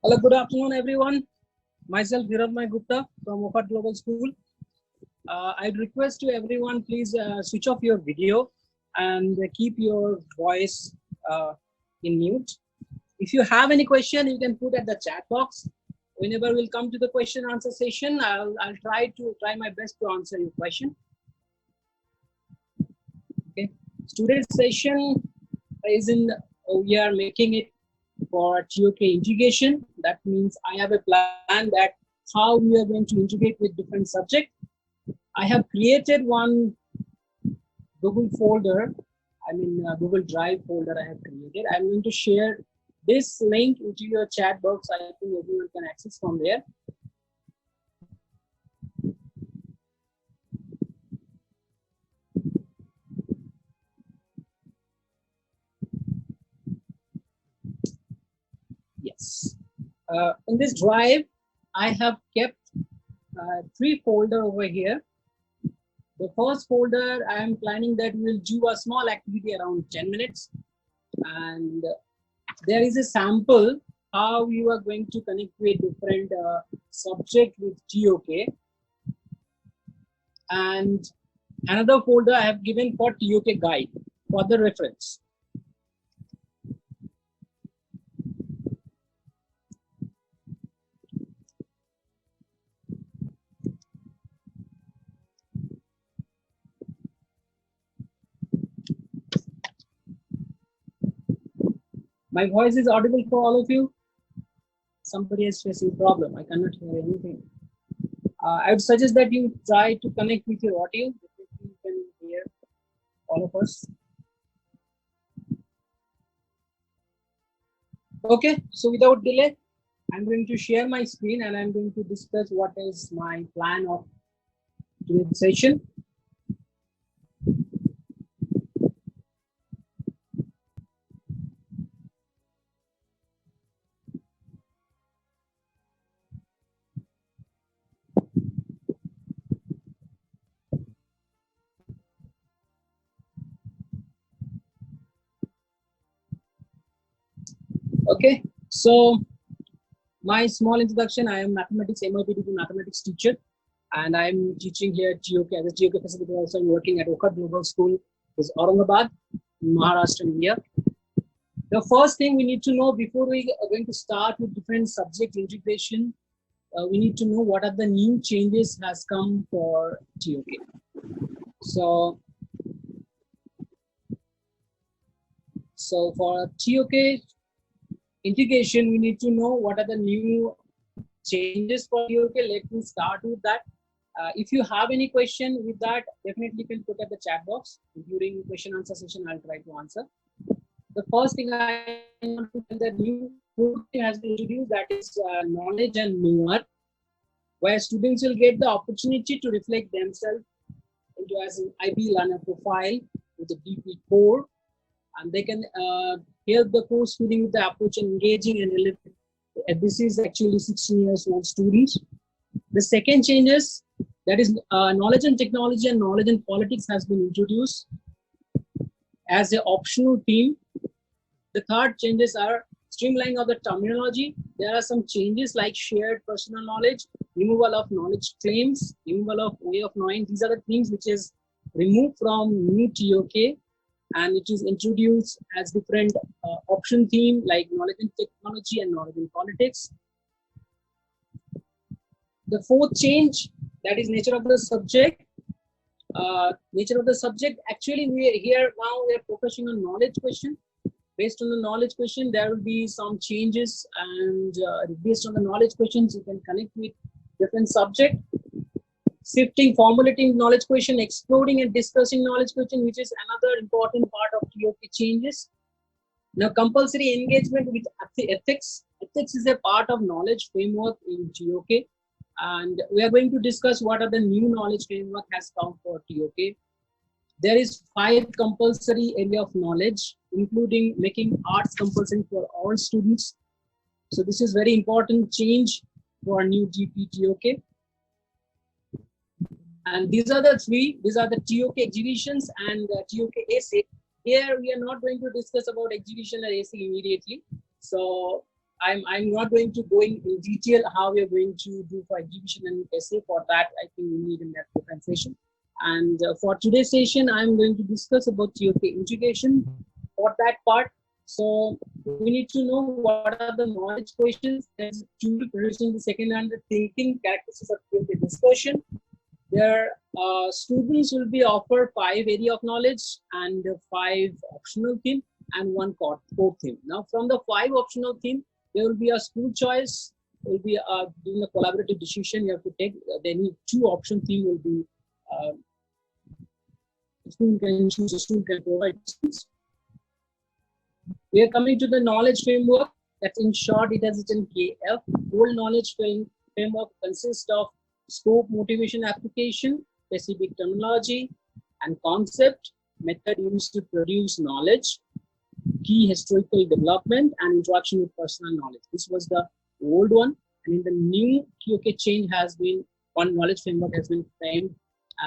Hello, good afternoon, everyone. Myself, Hiranmay Gupta from OK Global School. I'd request to everyone, please switch off your video and keep your voice in mute. If you have any question, you can put at the chat box. Whenever we'll come to the question answer session, I'll try my best to answer your question. Okay. Student session is we are making it for TOK integration. That means I have a plan that how we are going to integrate with different subjects. I have created one Google folder, Google Drive folder I have created. I'm going to share this link into your chat box. I think everyone can access from there. Yes. In this drive, I have kept 3 folders over here. The first folder, I am planning that we'll do a small activity around 10 minutes. And there is a sample how you are going to connect with different subject with TOK. And another folder I have given for TOK guide for the reference. My voice is audible for all of you? Somebody is facing problem. I cannot hear anything. I would suggest that you try to connect with your audio. You can hear all of us. Okay, so without delay, I'm going to share my screen and I'm going to discuss what is my plan of today's session. Okay, so my small introduction, I am mathematics MIPT mathematics teacher, and I'm teaching here at TOK as a TOK facility. Also, I'm working at OK Global School, is Aurangabad, Maharashtra, India. The first thing we need to know before we are going to start with different subject integration, we need to know what are the new changes has come for TOK. So for TOK integration, we need to know what are the new changes for TOK. Let me start with that. If you have any question with that, definitely you can put at the chat box. During question answer session, I'll try to answer. The first thing I want to tell that new program has been introduced, that is knowledge and newer, where students will get the opportunity to reflect themselves into as an IB learner profile with a DP core, and they can help the course feeling with the approach and engaging and relevant. This is actually 16 years old students. The second changes, that is knowledge and technology and knowledge and politics has been introduced as an optional theme. The third changes are streamlining of the terminology. There are some changes like shared personal knowledge, removal of knowledge claims, removal of way of knowing. These are the things which is removed from new TOK, and it is introduced as different option theme like knowledge and technology and knowledge and politics. The fourth change, that is nature of the subject. Nature of the subject, actually we are here now, we are focusing on knowledge question. Based on the knowledge question, there will be some changes, and based on the knowledge questions, you can connect with different subject. Shifting, formulating knowledge question, exploring and discussing knowledge question, which is another important part of TOK changes. Now, compulsory engagement with ethics. Ethics is a part of knowledge framework in TOK, and we are going to discuss what are the new knowledge framework has come for TOK. There is 5 compulsory area of knowledge, including making arts compulsory for all students. So this is very important change for new GPTOK. And these are the 3. These are the TOK exhibitions and TOK essay. Here we are not going to discuss about exhibition or essay immediately. So I'm not going to go in detail how we are going to do for exhibition and essay. For that, I think we need a network session. And for today's session, I'm going to discuss about TOK integration for that part. So we need to know what are the knowledge questions as a tool producing the second and the thinking characteristics of TOK discussion. There, students will be offered 5 area of knowledge and 5 optional theme and 1 core theme. Now, from the 5 optional theme, there will be a school choice. Will be doing a collaborative decision. You have to take. Then 2 option theme will be. Student can choose. A student can provide. We are coming to the knowledge framework. That in short, it has written KF. Whole knowledge framework consists of scope, motivation, application, specific terminology, and concept, method used to produce knowledge, key historical development, and interaction with personal knowledge. This was the old one, and in the new TOK change has been one knowledge framework has been framed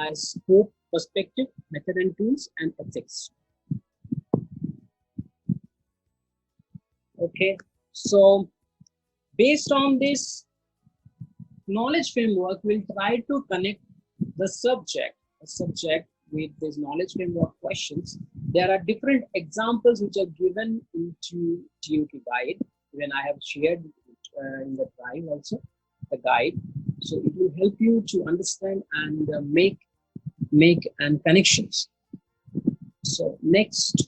as scope, perspective, method and tools, and ethics. Okay, so based on this knowledge framework, we'll try to connect the subject with this knowledge framework questions. There are different examples which are given into TOK guide. When I have shared in the drive also the guide, so it will help you to understand and make and connections. So next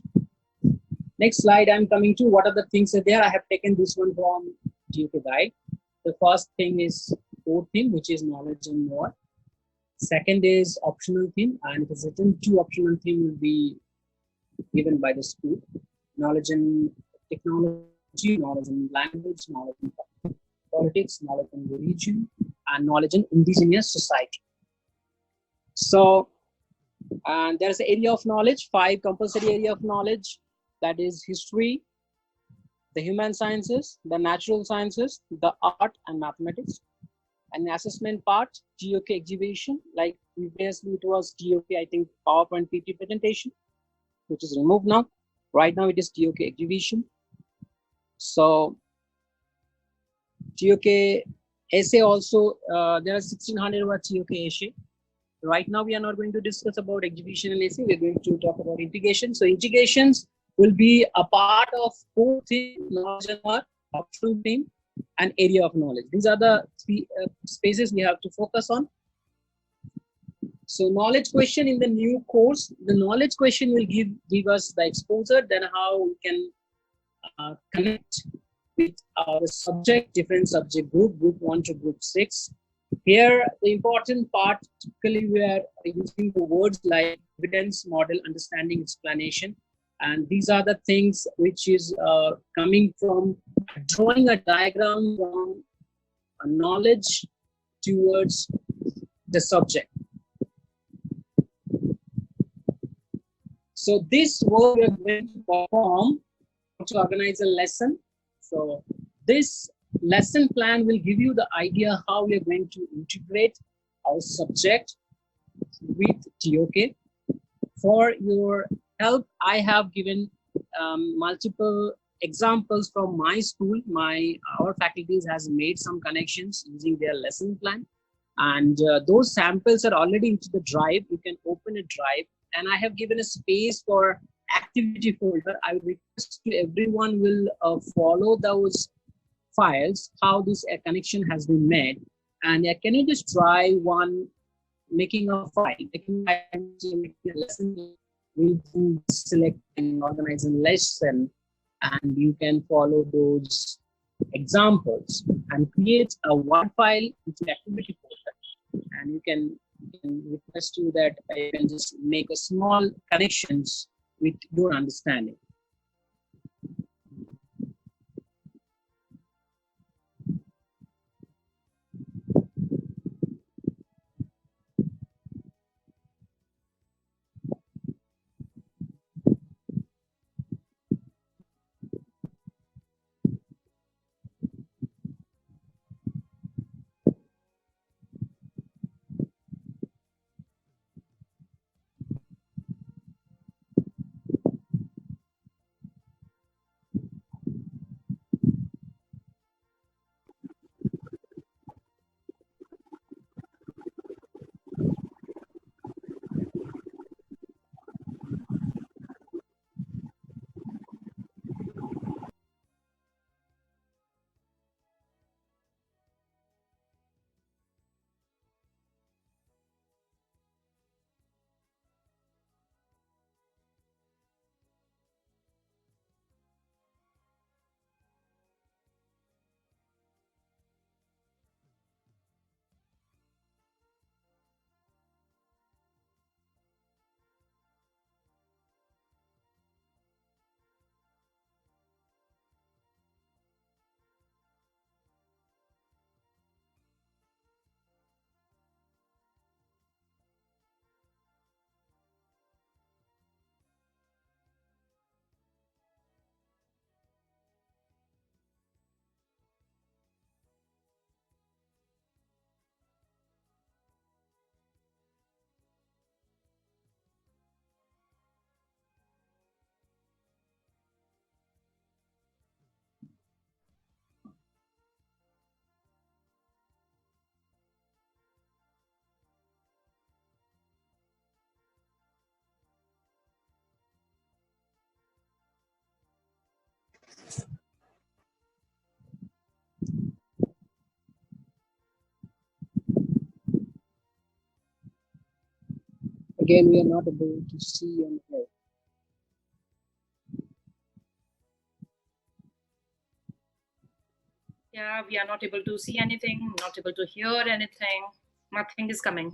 slide I'm coming to. What are the things that there? I have taken this one from TOK guide. The first thing is core theme, which is knowledge and more. Second is optional theme, and it is written 2 optional theme will be given by the school. Knowledge in technology, knowledge in language, knowledge in politics, knowledge in religion, and knowledge in indigenous society. So, and there's the area of knowledge, 5 compulsory area of knowledge, that is history, the human sciences, the natural sciences, the art and mathematics. An assessment part, TOK exhibition, like previously it was TOK, I think PowerPoint PT presentation, which is removed now. Right now it is TOK exhibition. So TOK essay also, there are 1600 word TOK essay. Right now we are not going to discuss about exhibition and essay. We're going to talk about integration. So integrations will be a part of core theme, knowledge and more, optional theme, and area of knowledge. These are the 3 spaces we have to focus on. So knowledge question in the new course, the knowledge question will give us the exposure, then how we can connect with the subject, different subject group 1 to group 6. Here, the important part, typically we are using the words like evidence, model, understanding, explanation. And these are the things which is coming from drawing a diagram from a knowledge towards the subject. So this work we are going to perform to organize a lesson. So this lesson plan will give you the idea how we are going to integrate our subject with TOK. For your help, I have given multiple examples from my school. Our faculties has made some connections using their lesson plan, and those samples are already into the drive. You can open a drive, and I have given a space for activity folder. I would request to everyone will follow those files, how this connection has been made, and can you just try one making a file, making a lesson. We can select and organize a lesson, and you can follow those examples and create a one file into activity folder. And you can request you that you can just make a small connections with your understanding. Again, we are not able to see and hear. Yeah, we are not able to see anything, not able to hear anything. Nothing is coming.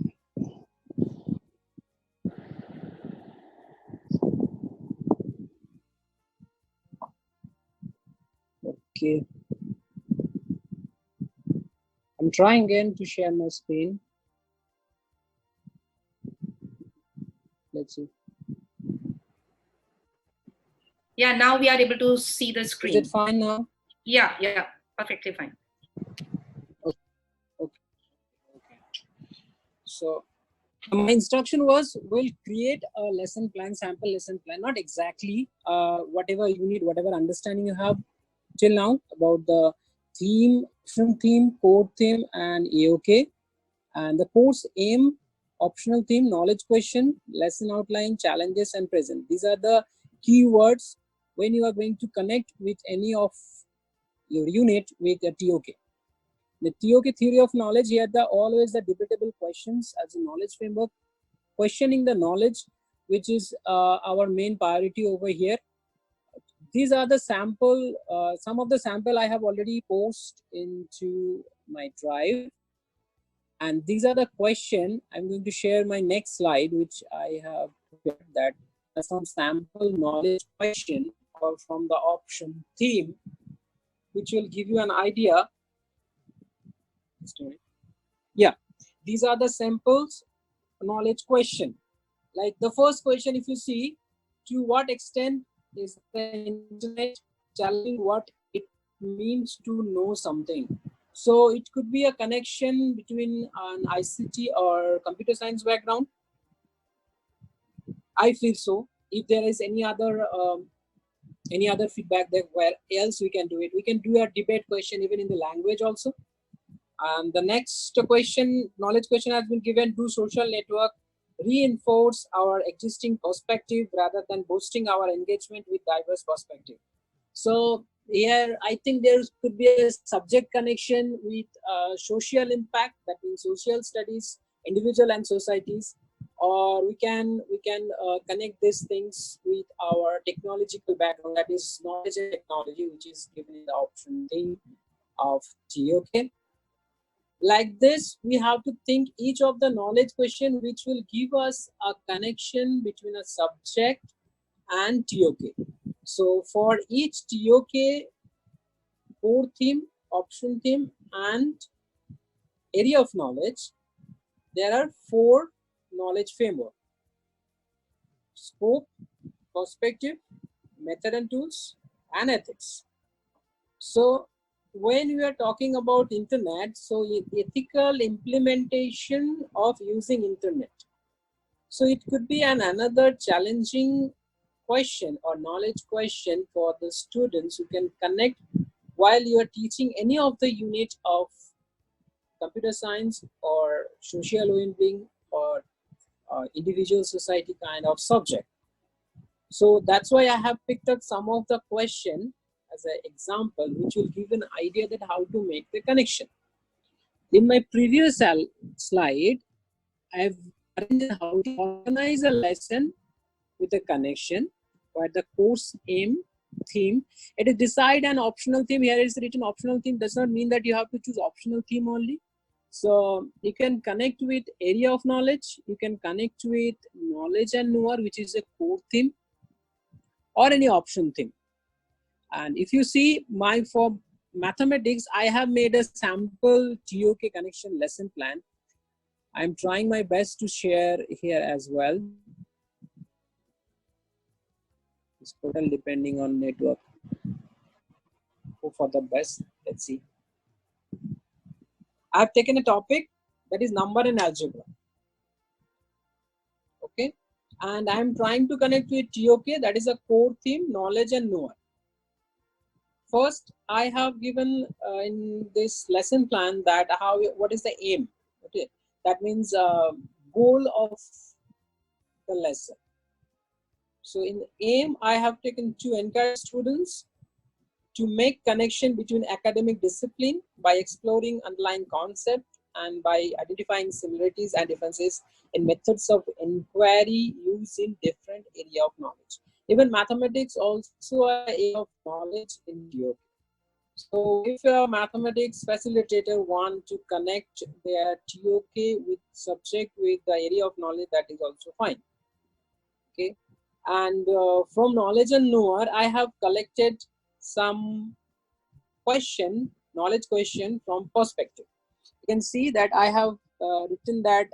Okay. I'm trying again to share my screen. Let's see. Yeah, now we are able to see the screen. Is it fine now? Yeah, perfectly fine. Okay. Okay. So my instruction was, we'll create a lesson plan, sample lesson plan, not exactly whatever you need, whatever understanding you have till now about the theme, optional theme, core theme, and AOK, and the course aim, optional theme, knowledge question, lesson outline, challenges, and present. These are the keywords when you are going to connect with any of your unit with a TOK. The TOK theory of knowledge, here the always the debatable questions as a knowledge framework, questioning the knowledge, which is our main priority over here. These are the sample, some of the sample I have already posted into my drive. And these are the question. I'm going to share my next slide, which I have prepared, that some sample knowledge question or from the option theme, which will give you an idea. Yeah, these are the samples knowledge question. Like the first question, if you see, to what extent is the internet challenging what it means to know something? So it could be a connection between an ICT or computer science background. I feel so. If there is any other feedback that where else we can do it, we can do a debate question even in the language also. And the next question, knowledge question has been given: do social network reinforce our existing perspective rather than boosting our engagement with diverse perspective? So here, I think there could be a subject connection with social impact, that means social studies, individual and societies, or we can connect these things with our technological background, that is knowledge and technology, which is given in the option thing of TOK. Like this, we have to think each of the knowledge question which will give us a connection between a subject and TOK. So for each TOK, core theme, option theme, and area of knowledge, there are 4 knowledge framework: scope, perspective, method and tools, and ethics. So when we are talking about internet, so ethical implementation of using internet. So it could be another challenging question or knowledge question for the students who can connect while you are teaching any of the unit of computer science or social well-being or individual society kind of subject. So that's why I have picked up some of the question as an example, which will give an idea that how to make the connection. In my previous slide, I've arranged how to organize a lesson with a connection where the course aim, theme, it is decide an optional theme. Here is written optional theme, does not mean that you have to choose optional theme only. So you can connect with area of knowledge, you can connect with knowledge and knower, which is a core theme, or any option theme. And if you see for mathematics, I have made a sample TOK connection lesson plan. I'm trying my best to share here as well. It's total depending on network. Hope for the best. Let's see. I've taken a topic that is number and algebra. Okay. And I'm trying to connect with TOK, that is a core theme, knowledge and knower. First, I have given in this lesson plan that what is the aim. Okay. That means goal of the lesson. So in aim, I have taken to encourage students to make connection between academic discipline by exploring underlying concept, and by identifying similarities and differences in methods of inquiry used in different area of knowledge. Even mathematics also an area of knowledge in TOK. So if a mathematics facilitator want to connect their TOK with subject with the area of knowledge, that is also fine. Okay, and from knowledge and knower, I have collected some knowledge question from perspective. You can see that I have written that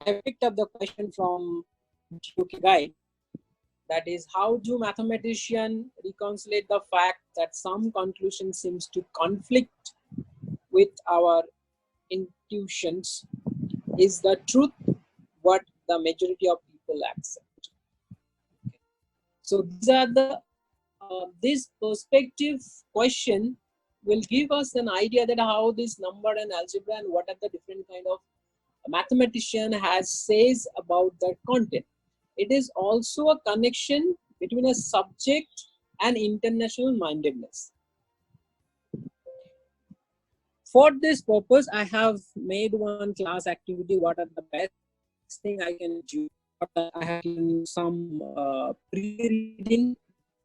I have picked up the question from TOK guide. That is, how do mathematicians reconcile the fact that some conclusion seems to conflict with our intuitions? Is the truth what the majority of people accept? So these are the this perspective question will give us an idea that how this number and algebra and what are the different kind of mathematician has says about that content. It is also a connection between a subject and international mindedness. For this purpose, I have made one class activity. What are the best thing I can do? I have given you some pre-reading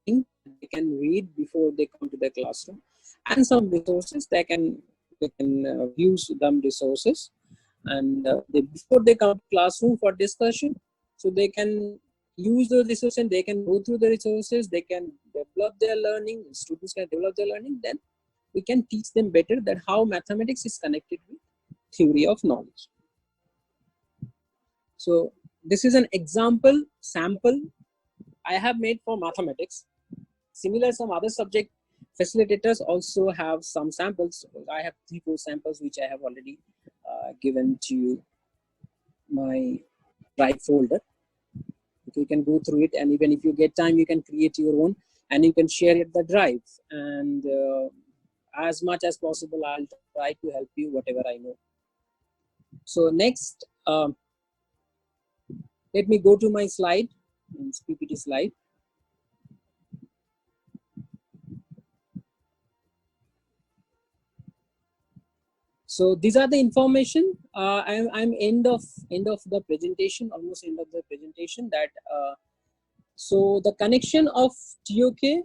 thing that they can read before they come to the classroom, and some resources they can use them resources, and before they come to classroom for discussion, so they can use the resources and they can go through the resources. They can develop their learning. Students can develop their learning. Then we can teach them better that how mathematics is connected with theory of knowledge. So this is an example sample I have made for mathematics. Similar, some other subject facilitators also have some samples. I have 3-4 samples which I have already given to my drive folder. Okay, you can go through it, and even if you get time, you can create your own and you can share it the drive. And as much as possible, I'll try to help you whatever I know. So next, let me go to my slide, PPT slide. So these are the information. I'm end of the presentation, almost end of the presentation. That so the connection of TOK.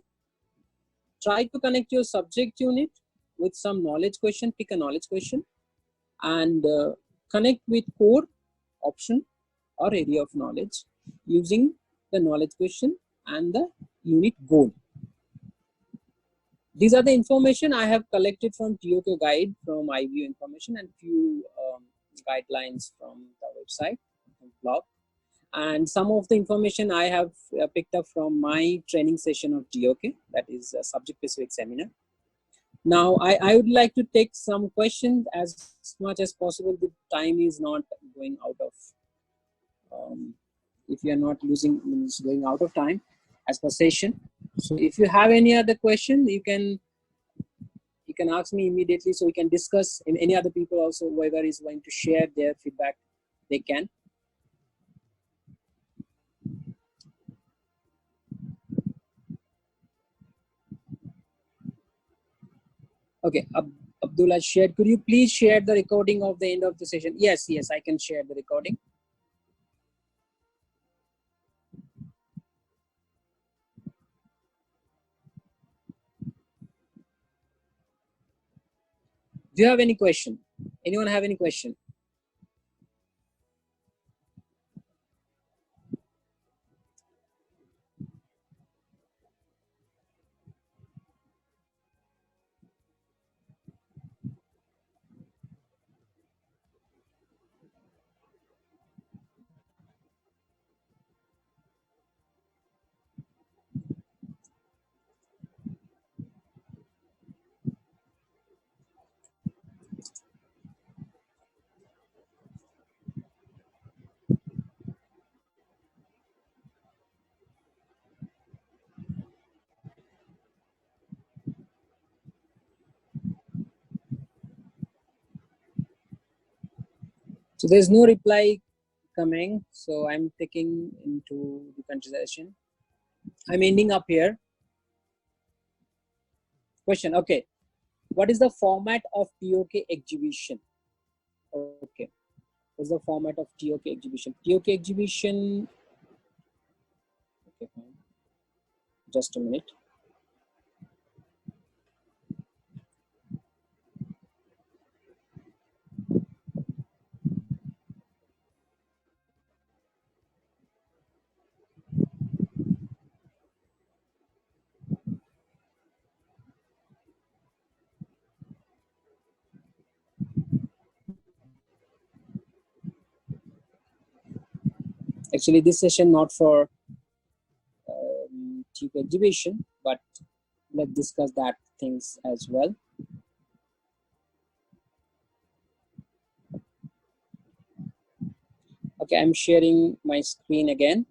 Try to connect your subject unit with some knowledge question. Pick a knowledge question and connect with core option or area of knowledge using the knowledge question and the unit goal. These are the information I have collected from TOK guide, from iView information, and few guidelines from the website, blog. And some of the information I have picked up from my training session of TOK, that is a subject specific seminar. Now I would like to take some questions as much as possible. The time is not going out of, if you are not using, means going out of time as per session. So if you have any other question, you can ask me immediately, so we can discuss. And any other people also, whoever is going to share their feedback, they can. Okay, Abdullah shared. Could you please share the recording of the end of the session? Yes, I can share the recording. Do you have any question? Anyone have any question? So there's no reply coming, so I'm taking into the consideration. I'm ending up here. Question, okay. What is the format of TOK exhibition? Okay. What's the format of TOK exhibition? TOK exhibition. Okay, fine. Just a minute. Actually, this session not for TOK exhibition, but let's discuss that things as well. Okay, I'm sharing my screen again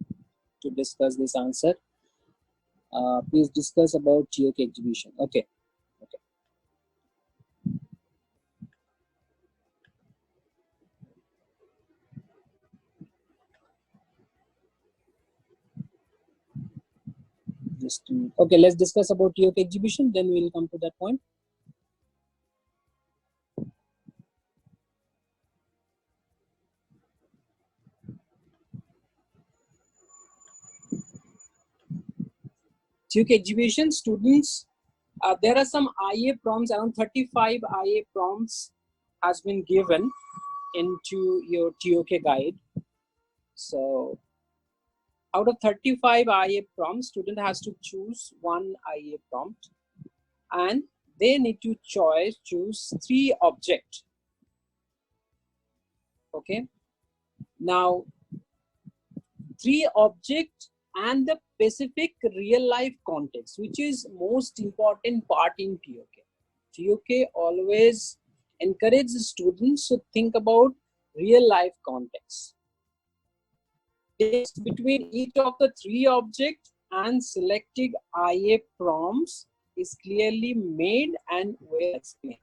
to discuss this answer. Please discuss about TOK exhibition. Okay. Okay. Just okay. Let's discuss about TOK exhibition. Then we'll come to that point. TOK exhibition students. There are some IA prompts. Around 35 IA prompts has been given into your TOK guide. So out of 35 IA prompts, student has to choose one IA prompt, and they need to choose 3 objects. Okay. Now 3 objects and the specific real life context, which is most important part in TOK. TOK always encourages students to think about real life context. Between each of the 3 objects and selected IA prompts is clearly made and well explained.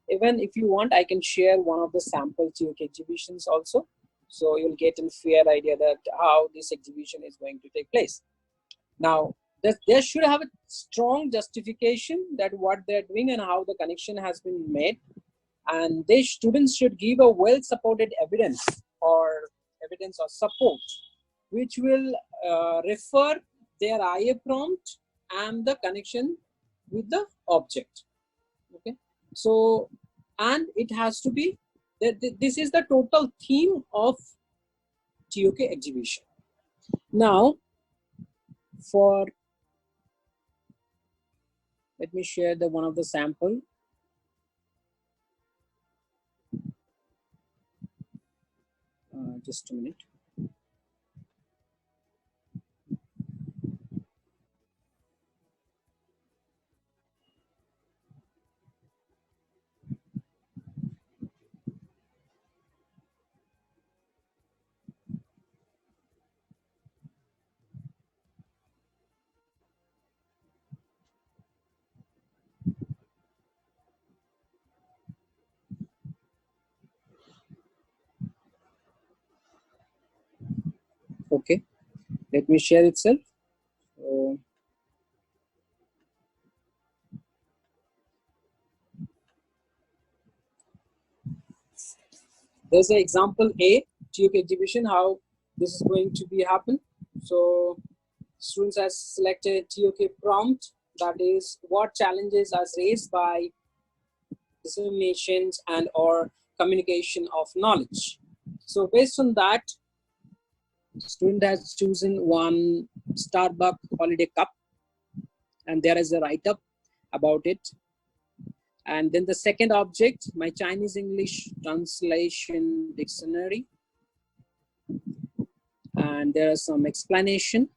Even if you want, I can share one of the sample TOK exhibitions also. So you'll get a fair idea that how this exhibition is going to take place. Now, there should have a strong justification that what they're doing and how the connection has been made. And they students should give a well-supported evidence or support, which will refer their IA prompt and the connection with the object. Okay. So, and it has to be that this is the total theme of TOK exhibition. Now, for let me share the one of the sample. Just a minute. Okay, let me share itself. There's an example A TOK exhibition how this is going to be happen. So students has selected TOK prompt, that is what challenges are raised by disseminations and or communication of knowledge. So based on that, student has chosen one Starbucks holiday cup, and there is a write-up about it. And then the second object, my Chinese English translation dictionary, and there is some explanation.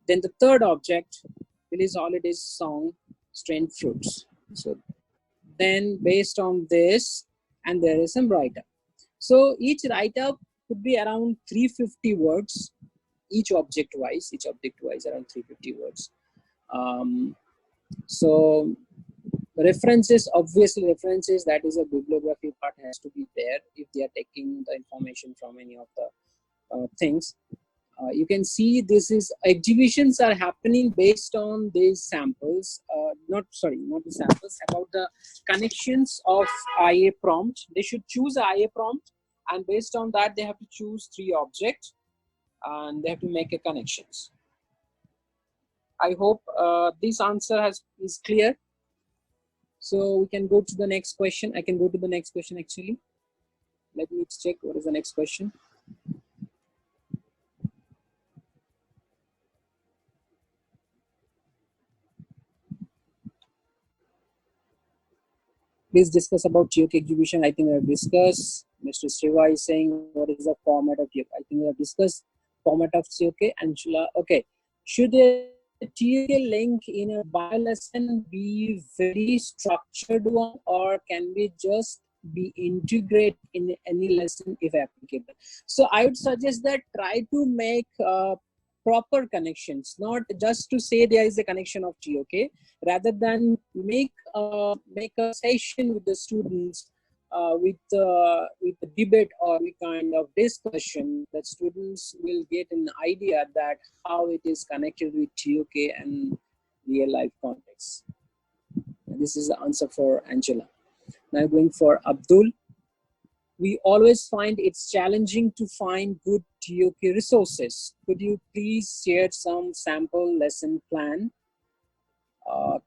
Then the third object, Billy's Holidays song, Strange Fruits. So then based on this, and there is some write-up. So each write-up could be around 350 words, each object wise around 350 words. So references, obviously references, that is a bibliography part has to be there if they are taking the information from any of the things. You can see this is exhibitions are happening based on these samples, not the samples, about the connections of IA prompt. They should choose IA prompt, and based on that they have to choose 3 objects and they have to make a connections. I hope this answer is clear. So we can go to the next question. I can go to the next question actually. Let me check what is the next question. Please discuss about TOK exhibition. I think we have discussed. Mr. Shiva is saying, what is the format of TOK? I think we have discussed format of TOK. Angela, okay. Should a TOK link in a bio lesson be very structured one, or can we just be integrated in any lesson if applicable? So I would suggest that try to make proper connections, not just to say there is a connection of TOK, rather than make a session with the students with a debate or a kind of discussion that students will get an idea that how it is connected with TOK and real life context. This is the answer for Angela. Now going for Abdul. We always find it's challenging to find good TOK resources. Could you please share some sample lesson plan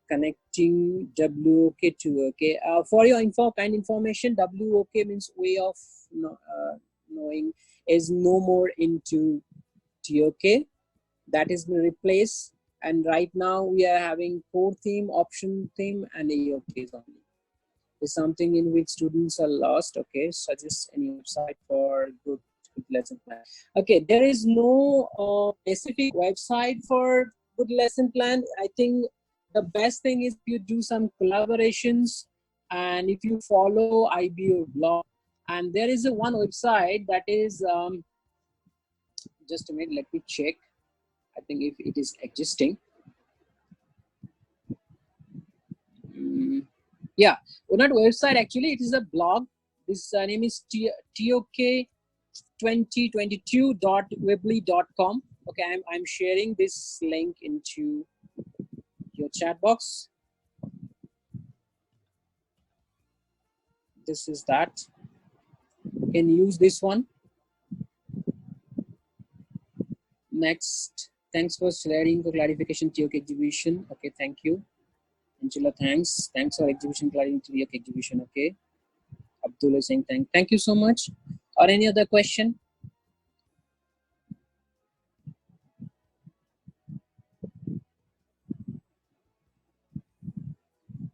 connecting WOK to OK? For your kind information, WOK means way of knowing is no more into TOK. That is been replaced, and right now we are having core theme, option theme, and AOKs only. Is something in which students are lost. Okay, suggest any website for good lesson plan. Okay, there is no specific website for good lesson plan. I think the best thing is you do some collaborations, and if you follow IBO blog, and there is a one website that is just a minute, let me check. I think if it is existing. Yeah, well, not website actually, it is a blog. This name is tok2022.weebly.com. Okay, I'm sharing this link into your chat box. This is that. You can use this one. Next, thanks for sharing the clarification TOK exhibition. Okay, thank you. Angela, thanks for exhibition clarifying TOK exhibition. Okay, Abdullah is saying thank you so much. Or any other question?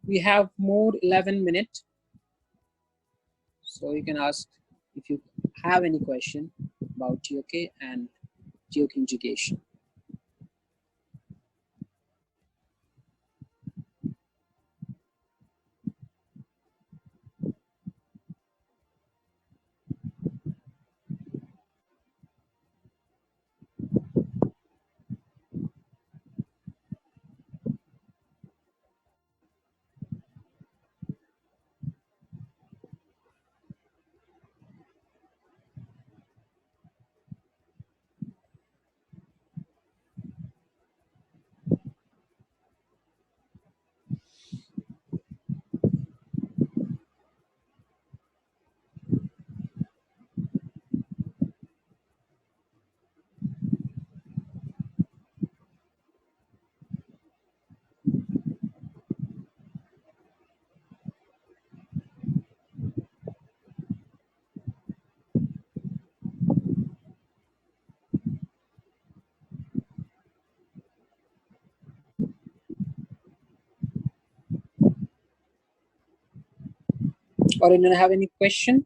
We have more 11 minutes, so you can ask if you have any question about TOK and TOK integration. Or anyone have any question?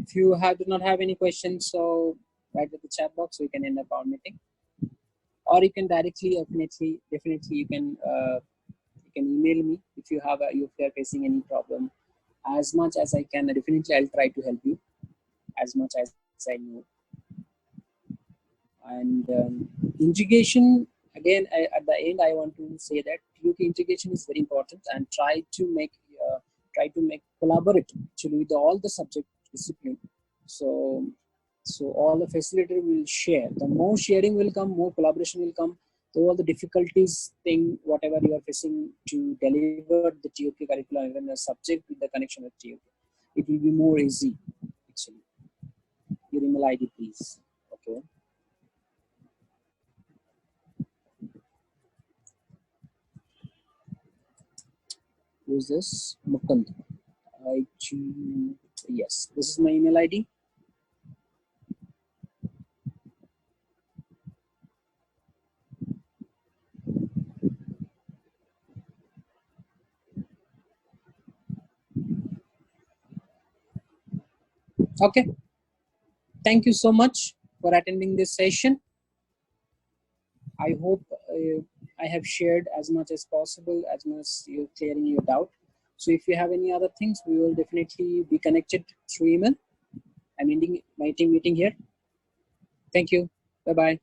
If you do not have any questions, so write at the chat box so we can end up our meeting. Or you can directly, definitely you can email me if you are facing any problem. As much as I can, definitely I'll try to help you as much as I know. And integration, again, at the end I want to say that TOK integration is very important, and try to make collaborate actually with all the subject discipline. So So all the facilitator will share. The more sharing will come, more collaboration will come. So all the difficulties thing, whatever you are facing to deliver the TOK curriculum, even a subject with the connection with TOK, it will be more easy actually. Your email ID, please. Okay. Who's this? Mukund. Yes, this is my email ID. Okay. Thank you so much for attending this session. I hope I have shared as much as possible, as much as you're clearing your doubt. So if you have any other things, we will definitely be connected through email. I'm ending my team meeting here. Thank you. Bye-bye.